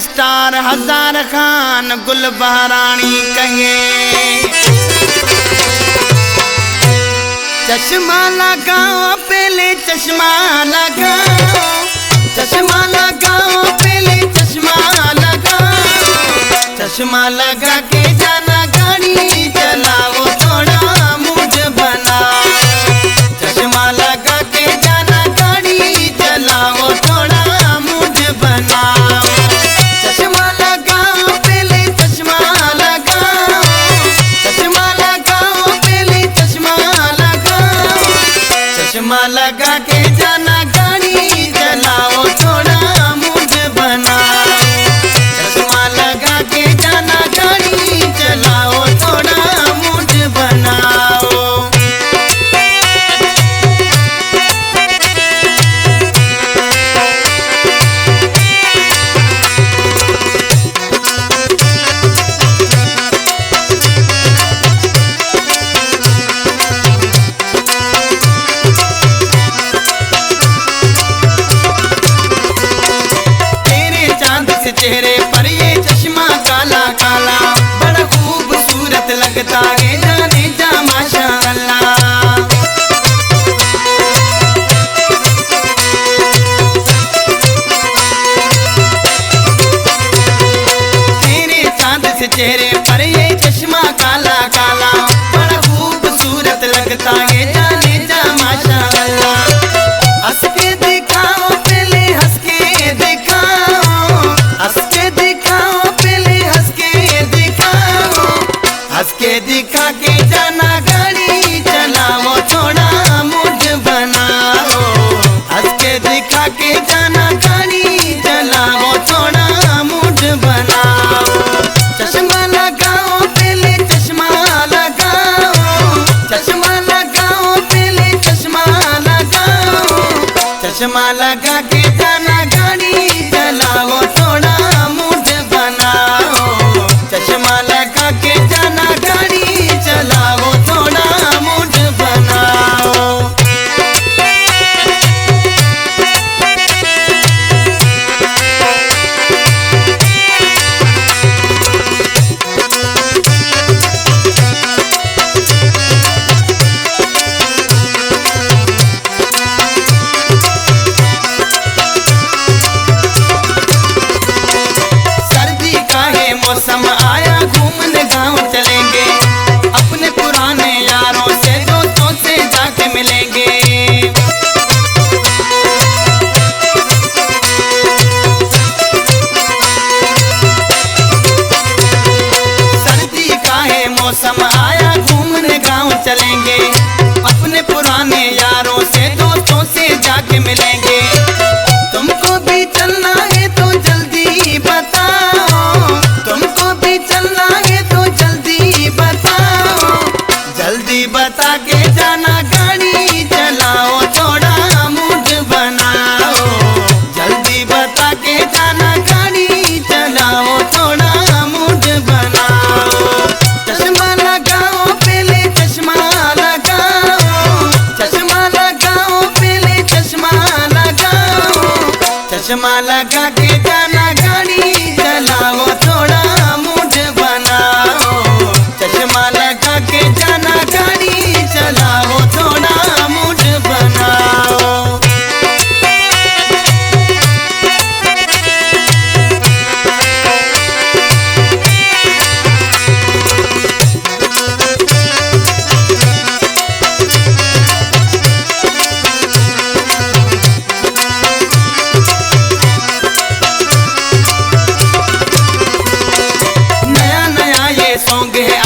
Star हजार खान गुल बहरानी कहे। चश्मा लगाओ पहले चश्मा लगाओ, चश्मा लगाओ पहले चश्मा लगाओ। चश्मा लगा के जाना गाड़ी चलाओ, थोड़ा मूड बनाओ। चश्मा लगा के जाना गाड़ी चलाओ, थोड़ा मूड बनाओ। चश्मा लगाओ पहले चश्मा लगाओ, चश्मा लगाओ पहले चश्मा लगाओ। चश्मा लगा के जाना गाड़ी चलाओ, थोड़ा मूड बनाओ। चश्मा लगा के जाना गाड़ी चलाओ, थोड़ा मूड बनाओ। चेहरे पर ये चश्मा काला काला, बड़ा खूबसूरत लगता है जाने जा माशाअल्लाह। तेरे चांद से चेहरे पर ये चश्मा काला काला, बड़ा खूबसूरत लगता है जाने जा माशाअल्लाह। हंस के दिखाओ पहले हंस के दिखाओ, हंस के दिखाओ पहले हंस के दिखाओ। हंस के दिखा के जाना गाड़ी चलाओ, थोड़ा मूड बनाओ। हंस के दिखा के जाना गाड़ी चलाओ, थोड़ा मूड बनाओ। चश्मा लगाओ पहले चश्मा लगाओ, चश्मा लगाओ पहले चश्मा लगाओ। चश्मा लगा के जाना गाड़ी चलाओ, थोड़ा मूड बनाओ। चश्मा लगा के जाना गाड़ी चलाओ, थोड़ा मूड बनाओ। मौसम आया घूमने गाँव चलेंगे, अपने पुराने यारों से दोस्तों से जाके मिलेंगे। सर्दी का है मौसम आया घूमने गाँव चलेंगे, अपने पुराने यारों से दोस्तों से जाके मिलेंगे। तुमको भी चलना है तो जल्दी बताओ, तुमको भी चलना है तो जल्दी बताओ। जल्दी बता के जाना गाड़ी चलाओ, थोड़ा मूड बनाओ। जल्दी बता के जाना गाड़ी चलाओ, थोड़ा मूड बनाओ। चश्मा लगाओ पहले चश्मा लगाओ, चश्मा लगाओ पहले चश्मा लगाओ। चश्मा लगा के जाना गाड़ी चलाओ, थोड़ा मूड बनाओ। चश्मा लगा के जाना गाड़ी चलाओ, थोड़ा मूड बनाओ। सॉन्ग है